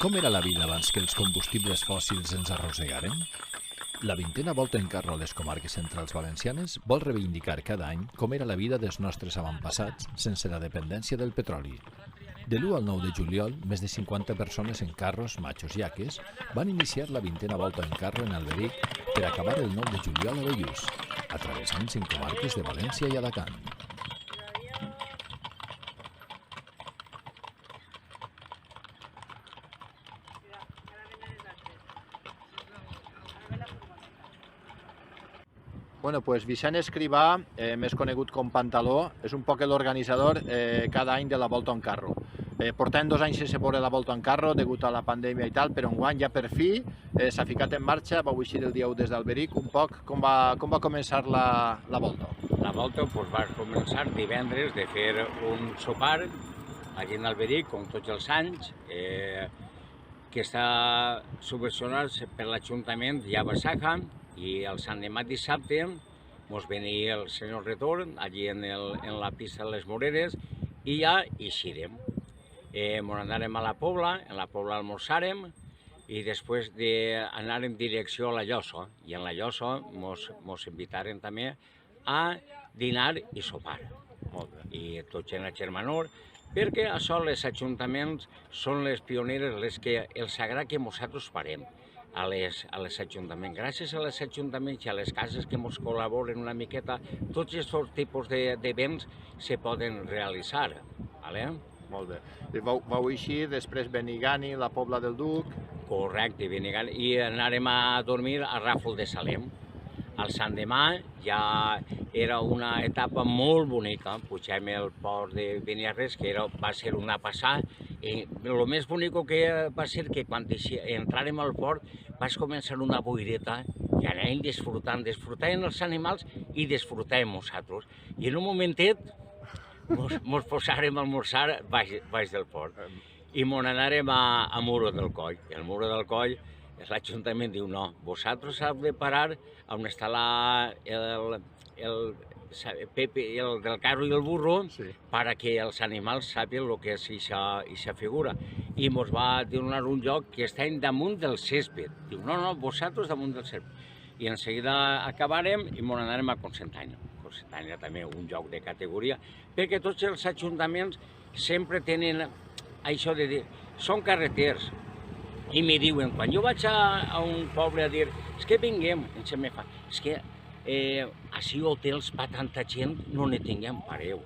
Com era la vida abans que els combustibles fòssils ens arrossegaren? La 20a Volta en Carro a les comarques centrals valencianes vol reivindicar cada any com era la vida dels nostres avantpassats sense la dependència del petroli. De l'1 al 9 de juliol, més de 50 persones en carros, machos i aques van iniciar la 20a Volta en Carro en Alberic per acabar el 9 de juliol a Bellús, atravessant 5 comarques de València i Alacant. Bueno, pues Vicent Escrivà, més conegut com Pantaló, és un poc l'organitzador cada any de la Volta en Carro. Portem 2 anys sense veure la Volta en Carro degut a la pandèmia i tal, però enguany ja per fi s'ha ficat en marxa, vau eixir el dia 1 des d'Alberic, un poc com va començar la Volta. La Volta va començar divendres de fer un sopar allà en Alberic, com tots els anys, que està subvencionat per l'Ajuntament de Yabassaja, i el Sant demà dissabte ens venia el senyor Retorn allí en la pista de les Moreres i ja eixirem. Ens anàrem a la Pobla, en la Pobla almorzàrem i després d'anar en direcció a la Llosa. I en la Llosa ens invitaren també a dinar i sopar. I tots en el Germanor, perquè això els ajuntaments són les pioneres, els agrada que nosaltres farem a les ajuntaments. Gràcies a les ajuntaments i a les cases que ens col·laboren una miqueta, tots aquests tipus de béns se poden realitzar. Molt bé. Vau eixir, després Benigani, la Pobla del Duc. Correcte, Benigani, i anàrem a dormir a Ràfol de Salem. El Sant demà ja era una etapa molt bonica, pugem el port de Beniarrés, que va ser una passada. El més bonic que va ser que quan entràrem al port vaig començar una boireta i anàvem disfrutàvem els animals i disfrutàvem nosaltres. I en un momentet ens posàrem a almorzar baix del port i ens anàrem a Muro del Coll. I al Muro del Coll l'Ajuntament diu no, vosaltres heu de parar on està el del carro i el burro perquè els animals sàpien el que és aquesta figura. I ens va donar un lloc que està damunt del césped. Diu, no, vosaltres damunt del césped. I en seguida acabarem i ens anàrem a Cocentaina. Cocentaina també un lloc de categoria, perquè tots els ajuntaments sempre tenen això de dir, són carreters. I me diuen, quan jo vaig a un poble a dir, és que vinguem, és que així hotels per tanta gent no ne tinguem pareu.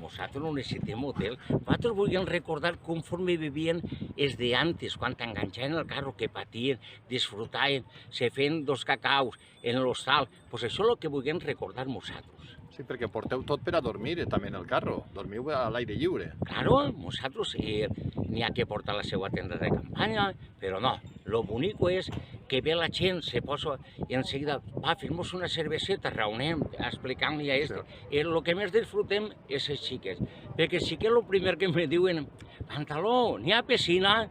Nosaltres no necessitem hotel. Nosaltres volíem recordar conforme vivien els d'antes, quan t'enganxaven el carro, que patien, disfrutaven, se feien 2 cacaus en l'hostal. Doncs això és el que volíem recordar nosaltres. Sí, perquè porteu tot per a dormir també en el carro. Dormiu a l'aire lliure. Claro, nosaltres n'hi ha que portar la seva tenda de campanya, però no. Lo bonic és que ve la gent, se posa i en seguida, va, fem-nos una cerveseta, reunem, explicant-li a esto. El que més disfrutem és els xiquets, perquè els xiquets el primer que me diuen, Pantaló, n'hi ha piscina?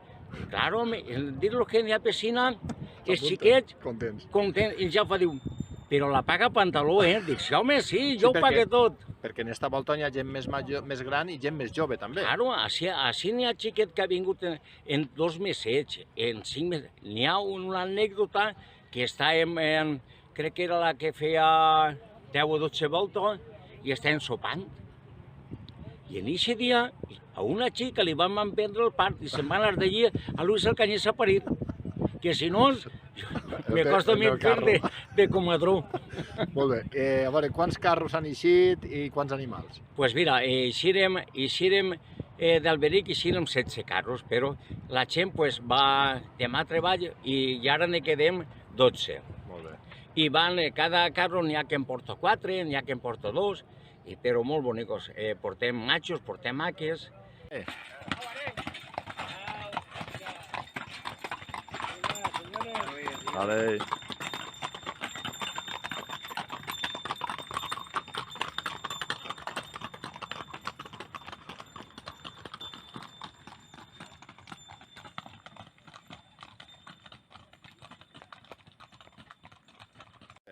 Claro, dir-los que n'hi ha piscina, els xiquets contents, i ja fa diu, però la paga Pantaló, Dic, sí, home, sí, jo ho pague tot. Perquè en esta volta hi ha gent més gran i gent més jove, també. Claro, així n'hi ha xiquet que ha vingut en 2 mesets, en 5 mesets. N'hi ha una anècdota que està crec que era la que feia 10 o 12 voltes i està ensopant. I en aquest dia a una xica li van prendre el part i se'n va anar d'allí a Luis el Canyís a parir, que si no me costa mi de comadró. Molt bé. A veure, quants carros han eixit i quants animals? Doncs mira, eixirem d'Alberic, eixirem 16 carros, però la gent va demà a treball i ara ne quedem 12. Molt bé. I cada carro n'hi ha que en porta 4, n'hi ha que en porta 2, però molt bonicos. Portem machos, portem aques. Vale.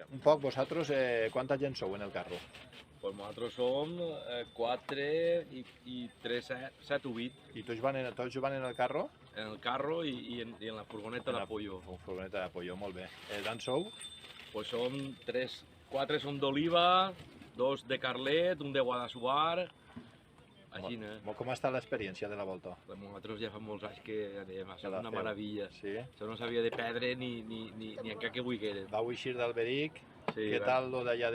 Un poc, vosaltres, quanta gent sou en el carro? Pues nosaltres som 4 i 3, 7 o 8 I tots van en el carro? en el carro i en la furgoneta d'apoyo. En furgoneta d'apoyo, molt bé. D'on sou? Pues som 4 són d'Oliva, 2 de Carlet, un de Guadassuar, així, Com està l'experiència de la volta? Nosaltres ja fa molts anys que anem, ha Que estat la una feu. meravella. Sí. Això no s'havia de perdre ni encara que vulguérem. Vau eixir d'Alberic. Sí, Què tal lo d'allà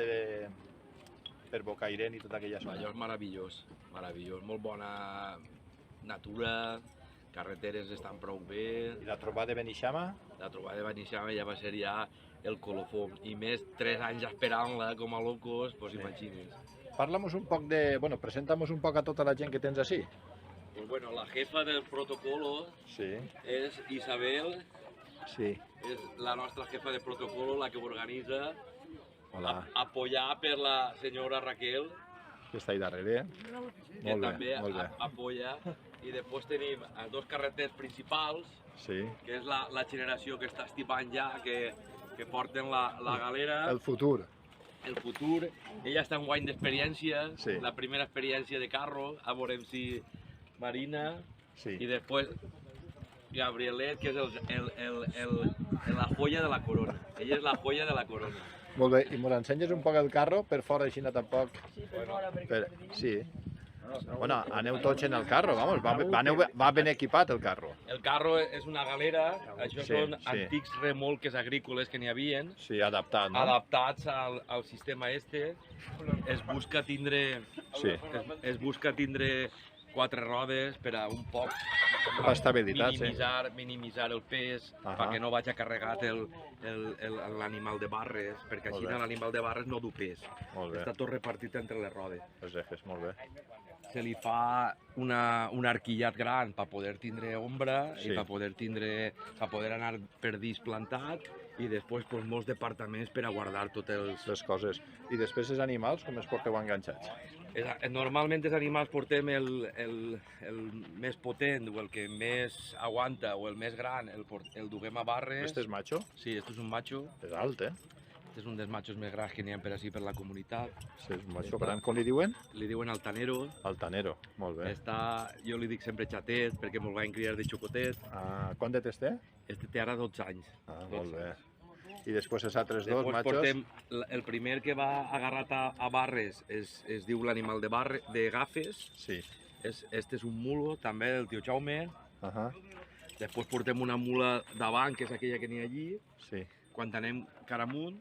per Bocairent i tota aquella zona? Allò és meravellós, meravellós. Molt bona natura, carreteres estan prou bé. I la trobada de Beneixama? La trobada de Beneixama ja va ser ja el colofón. I més 3 anys esperant-la com a locos, pues imagines. Parla'mos un poc de... Bueno, presenta'mos un poc a tota la gent que tens així. Pues bueno, la jefa del protocolo Sí, és Isabel, sí. és la nostra jefa de protocolo, la que ho organitza, Hola, apoyada per la senyora Raquel, que està ahí darrere. que Molt bé, també molt bé. apoya. I després tenim els 2 carreters principals, Sí. que és la generació que està estipant ja, que porten la galera, El futur. el futur. Ella està en guany d'experiència, Sí. la primera experiència de carro, a veurem si Marina, Sí. i després Gabrielet, que és la joia de la corona. Ella és la joia de la corona. Molt bé, i mos ensenyes un poc el carro, per fora així no tampoc. Sí. Bueno, aneu tots en el carro, vamos, va ben equipat el carro. El carro és una galera, això Sí, són sí. antics remolques agrícoles que n'hi havien, Sí, adaptat, no? adaptats al sistema este. Es busca tindre, Sí. es busca tindre 4 rodes per a un poc Estabilitat, sí. minimitzar el pes, Ahà. perquè no vagi carregat l'animal de barres, perquè Molt així bé. l'animal de barres no du pes. Molt bé, Està tot repartit entre les rodes. els ejes, molt bé. Se li fa un arquillat gran per poder tindre ombra Sí. i per poder anar per dins plantat i després pues, molts departaments per a guardar tots els... Les coses. I després els animals, com els porteu enganxats? Normalment els animals portem el més potent o el que més aguanta o el més gran, el duguem a barres. Este és macho? Sí, este és un macho. És alt, eh? Este és un dels machos més grans que n'hi ha per així per la comunitat. Sí, és un macho gran. Com li diuen? Li diuen altanero. Altanero, molt bé. Jo li dic sempre xatet perquè me'l van criar de xocotet. Ah, quant de temps té? Este té ara 12 anys. Ah, molt bé. I després els altres dos Després machos? portem el primer que va agarrat a barres es diu l'animal de gafes. Sí. Este és un mulo, també del tio Jaume. Ahà, Després portem una mula davant, que és aquella que n'hi ha allí. sí. Quan anem cara amunt,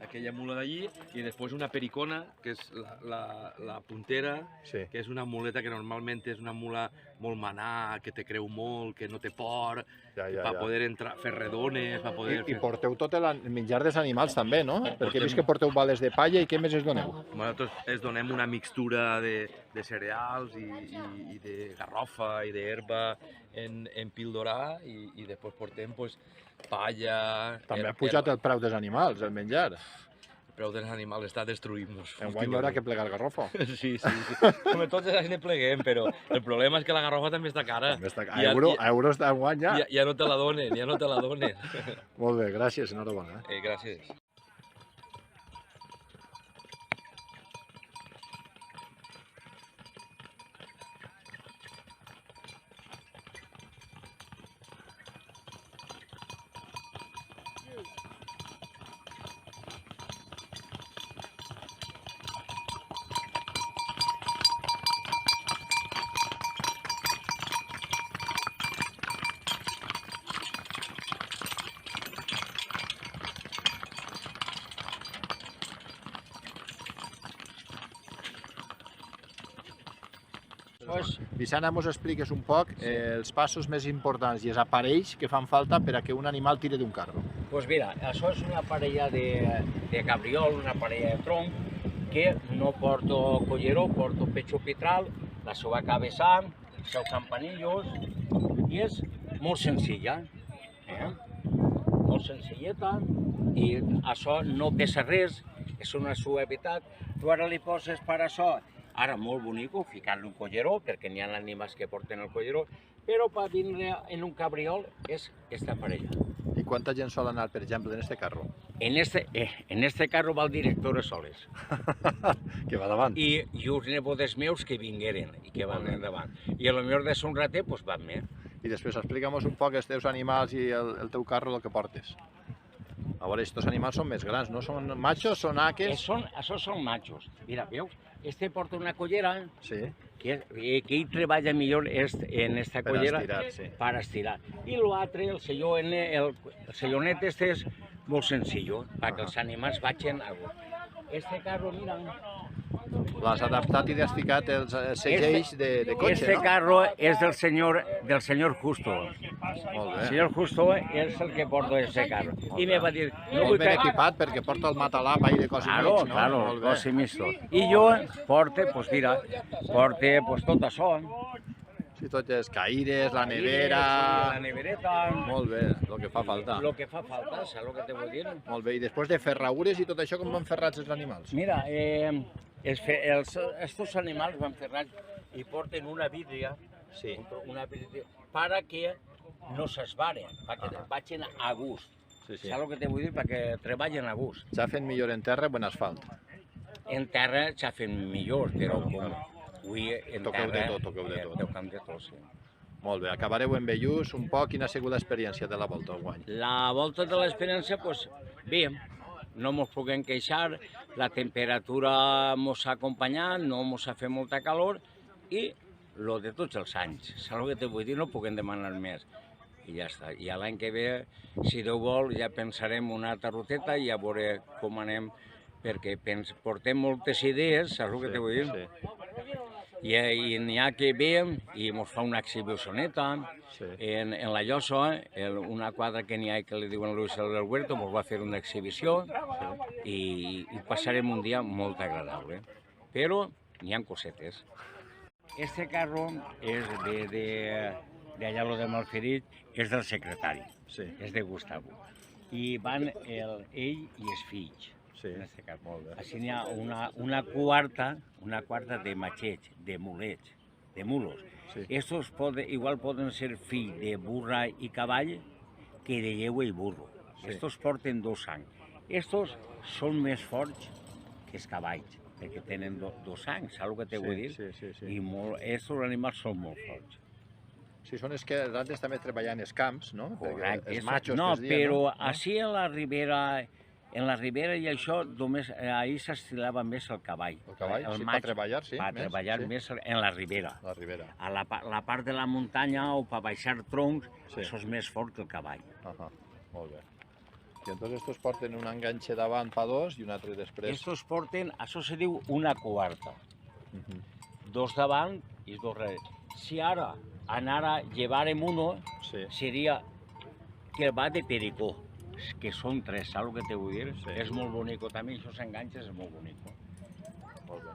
aquella mula d'allí. I després una pericona, que és la puntera, Sí. que és una muleta que normalment és una mula molt manà, que te creu molt, que no té por, Ja, ja, per ja. poder entrar, fer redones, per poder I fer... porteu tot el menjar dels animals també, no? Perquè he Portem- vist que porteu bales de palla i què més es doneu? Nosaltres es donem una mixtura de cereals i de garrofa i d'herba en píldora i després portem pues, palla... També ha pujat el preu dels animals, el menjar. El preu dels animals està destruint-nos. Enguany hi haurà que plegar el garrofo. Sí. Com tots els anys ne pleguem, però el problema és que la garrofa també està cara. També està... A euros d'enguany ja. Ja no te la donen, ja no te la donen. Molt bé, gràcies, enhorabona. Gràcies. Vicent, mos expliques un poc els passos més importants i els aparells que fan falta per a que un animal tire d'un carro. Pues mira, això és una parella de cabriol, una parella de tronc, que no porto collero, porto pecho pitral, la seva cabeçant, els seus campanillos, i és molt senzilla, molt senzilleta, i això no pesa res, és una suavitat. Tu ara li poses per això, ara molt bonic, ficar-li un collero, perquè n'hi ha animals que porten el collero, però per vindre en un cabriol és esta parella. I quanta gent sol anar, per exemple, en este carro? En este carro va el director a soles. Que va davant. I uns nebodes meus que vingueren i que van endavant. I a lo millor de son rater, doncs van més. I després explica'm un poc els teus animals i el teu carro, el que portes. A veure, estos animals són més grans, no? Són machos, són aques? Això són machos. Mira, veus? Este porta una collera Sí. que ell treballa millor en esta Per collera estirar, sí. per estirar. I l'altre, el sellonet este és molt senzill, perquè els animals vagin a gust. Este carro, mira, L'has adaptat i has ficat els segells de cotxe, este no? carro és del senyor Justo. Molt El bé. senyor Justo és el que porta este carro. I me va dir, no Molt vull ben que... equipat perquè porta el matalà, i de cos i Claro, mig, no? claro, Molt bé. cos i misto. I jo porte, pues mira, porte pues tot això. Sí, tot és caires, la La nevera... nevereta, Molt bé, el que fa falta. lo que fa falta, saps el que te vull dir? Molt bé, i després de ferradures i tot això, com van ferrats els animals? Mira, estos animals van ferrats i porten una vidria, Sí. para que no s'esvaren, perquè vagin a gust. Sí, sí. Saps el que te vull dir? Perquè treballen a gust. Xafen millor en terra o en asfalt? En terra s'afen millor, però com avui en Toqueu de terra... tot, toqueu de tot. Toquem de tot, sí. Molt bé, acabareu en Bellús un poc. Quina ha sigut l'experiència de la volta al guany? La volta de l'experiència, doncs, bé, no ens puguem queixar, la temperatura ens ha acompanyat, no ens ha fet molta calor i lo de tots els anys. Saps el que te vull dir? No puguem demanar més. I ja està. I l'any que ve, si Déu vol, ja pensarem una altra ruteta i ja veurem com anem, perquè portem moltes idees, saps el que te vull dir? Sí, I n'hi ha que ve i ens fa una exhibicioneta. sí. En la Llosa, una quadra que n'hi ha que li diuen Luis del Huerto, ens va fer una exhibició i passarem un dia molt agradable. Però n'hi ha cosetes. Este carro és d'allà lo de Malferit, és del secretari, Sí, és de Gustavo. I van ell i els fills. sí. En este cas. Molt bé. Així n'hi ha una quarta de matxets, de mulets, de mulos. Sí. Estos igual poden ser fill de burra i cavall que de llegua i burro. Sí. Estos porten dos sangs. Estos són més forts que els cavalls, perquè tenen dos sangs, saps el que te vull dir? Sí, sí, sí. I estos animals són molt forts. Sí, són els que altres també treballen els camps, no? Perquè Correcte. els machos No, que es diuen, però no? així en la ribera i això, només ahir s'estilava més el cavall. El cavall, sí, per maig, treballar, sí. per treballar sí. més en la ribera. La ribera. A la part de la muntanya o per baixar troncs, Sí. això és més fort que el cavall. Molt bé. I entonces estos porten un enganxe davant pa dos i un altre després. Estos porten, això se diu una quarta. Mhm. Dos davant i dos darrere. Si ara anara llevarem uno, Sí. seria que va de pericó, que són tres, saps el que te vull dir? Sí. És molt bonic, també això s'enganxa, és molt bonic. Molt bé.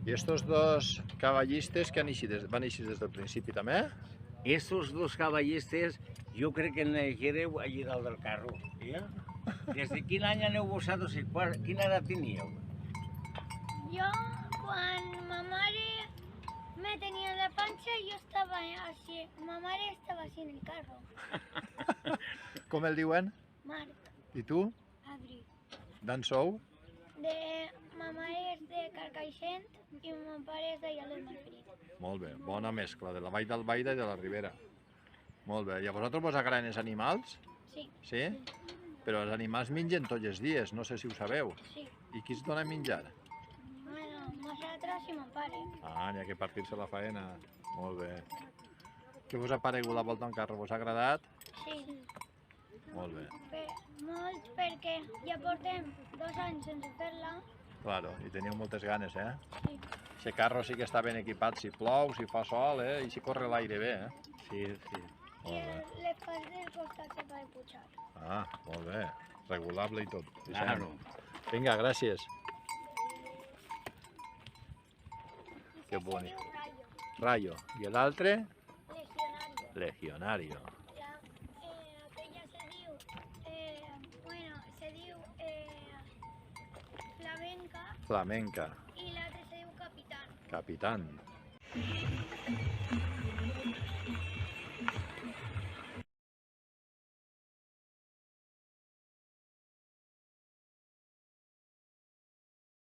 I estos dos cavallistes que van néixer des del principi també? Estos dos cavallistes, jo crec que naixereu allí dalt del carro. Des de quin any aneu vosaltres i quina edat teníeu? Yo, cuando mi madre me tenía en la panza, yo estaba así. Mi madre estaba así en el carro. Com el diuen? Marc, I tu? Adri. D'on sou? Mi madre es de Carcaixent y mi padre es de allá del Malferit. Molt bé, bona mescla, de la Vall d'Albaida i de la Ribera. Molt bé, i a vosaltres vos agraden els animals? Sí, Sí? Però els animals mengen tots els dies, no sé si ho sabeu. sí. I qui es dona menjar? Bueno, nosotros y mi padre. Ah, n'hi ha que partir-se la faena. Molt bé. Què vos ha paregut la volta en carro? Vos ha agradat? Sí. Molt bé. Molt perquè ja portem 2 anys sense fer-la. Claro, i teníeu moltes ganes, eh? Sí. Aquest carro sí que està ben equipat, si plou, si fa sol, i si corre l'aire bé, eh? Sí, sí. I les parts del costat se poden pujar. Ah, molt bé. Regulable i tot. Claro. Vinga, gràcies. Que bonic. Rayo. I l'altre? Legionario. Legionario. Aquella se diu, se diu flamenca Flamenca. i l'altre se diu capitán. Capitán.